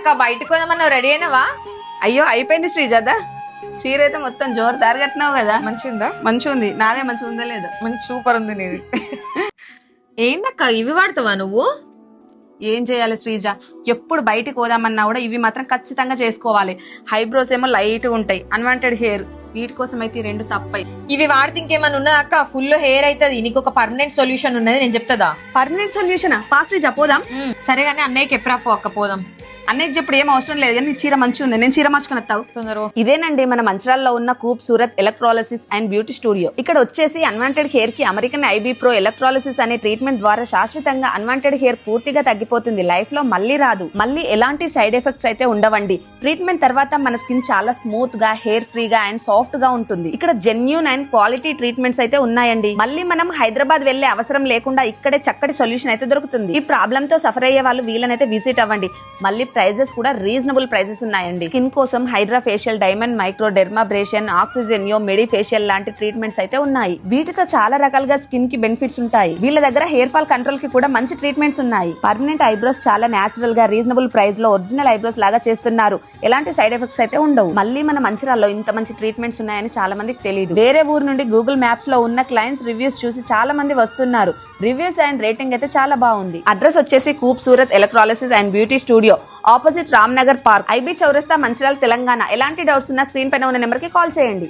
అక్క బయటకు పోదామన్నా రెడీ అయినావా? అయ్యో అయిపోయింది శ్రీజాద. చీర అయితే మొత్తం జోరుదారు కట్టినావు కదా. మంచిగుందా? మంచిగా ఉంది. నాదే మంచిగా ఉందా లేదు? మంచి సూపర్ ఉంది నీది. ఏందక్క ఇవి వాడతావా నువ్వు? ఏం చేయాలి శ్రీజ, ఎప్పుడు బయటికి పోదామన్నా కూడా ఇవి మాత్రం ఖచ్చితంగా చేసుకోవాలి. హైబ్రోస్ ఏమో లైట్ ఉంటాయి, అన్వాంటెడ్ హెయిర్, వీటి కోసం అయితే 2 తప్పై. ఇవి వాడితే ఇంకేమన్నా ఉన్నదా అక్క? ఫుల్ హెయిర్ అవుతుంది. నీకు ఒక పర్మనెంట్ సొల్యూషన్ ఉన్నది, నేను చెప్తాదా? పర్మనెంట్ సొల్యూషన్ పా శ్రీజ, పోదాం. సరే గానీ అన్నయ్యకి ఎప్పుడా పో అక్క, పోదాం. అన్నయ్యకి చెప్పుడు ఏం అవసరం లేదు, కానీ చీర మంచిగా ఉంది, నేను చీర మార్చుకుని వస్తావు. తొందరగా. ఇదేనండి మన మంచిరాల్లో ఉన్న కూప్ Surat electrolysis and beauty studio. ఇక్కడ వచ్చేసి అన్వాంటెడ్ హెయిర్ కి అమెరికన్ ఐబీ ప్రో ఎలక్ట్రాలసిస్ అనే ట్రీట్మెంట్ ద్వారా శాశ్వతంగా అన్వాంటెడ్ హెయిర్ పూర్తిగా తగ్గిపోతుంది. లైఫ్ లో మళ్ళీ రాదు. మళ్ళీ ఎలాంటి సైడ్ ఎఫెక్ట్స్ అయితే ఉండవండి. ట్రీట్మెంట్ తర్వాత మన స్కిన్ చాలా స్మూత్ గా, హెయిర్ ఫ్రీగా అండ్ సాఫ్ట్ గా ఉంటుంది. ఇక్కడ జెన్యూన్ అండ్ క్వాలిటీ ట్రీట్మెంట్స్ అయితే ఉన్నాయండి. మళ్ళీ మనం హైదరాబాద్ వెళ్లే అవసరం లేకుండా ఇక్కడే చక్కటి సొల్యూషన్ అయితే దొరుకుతుంది. ఈ ప్రాబ్లమ్ తో సఫర్ అయ్యే వాళ్ళు వీళ్ళనైతే విజిట్ అవ్వండి. మళ్ళీ ప్రైజెస్ కూడా రీజనబుల్ ప్రైజెస్ ఉన్నాయండి. స్కిన్ కోసం hydra facial, diamond micro dermabrasion, oxygeneo, medi facial లాంటి ట్రీట్మెంట్స్ అయితే ఉన్నాయి. వీటితో చాలా రకాలుగా స్కిన్ కి బెనిఫిట్స్ ఉంటాయి. వీళ్ళ దగ్గర హెయిర్ ఫాల్ కంట్రోల్ కి కూడా మంచి ట్రీట్మెంట్స్ ఉన్నాయి. పర్మనెంట్ ఐబ్రోస్ చాలా నేచురల్ గా రీజనబుల్ ప్రైస్ లో ఒరిజినల్ ఐబ్రోస్ లాగా చేస్తున్నారు. ఎలాంటి సైడ్ ఎఫెక్ట్స్ అయితే ఉండవు. మళ్ళీ మన మంచిరాల్లో ఇంత మంచి ట్రీట్మెంట్స్ ఉన్నాయని చాలా మందికి తెలియదు. వేరే ఊరు నుండి గూగుల్ మ్యాప్స్ లో ఉన్న క్లయింట్స్ రివ్యూస్ చూసి చాలా మంది వస్తున్నారు. రివ్యూస్ అండ్ రేటింగ్ అయితే చాలా బాగుంది. అడ్రస్ వచ్చేసి కూప్ Surat electrolysis and beauty studio, opposite Ramnagar park, IB Chowrasta, Mancherial, Telangana. ఎలాంటి డౌట్స్ ఉన్నా స్క్రీన్ పైన ఉన్న నెంబర్ కి కాల్ చేయండి.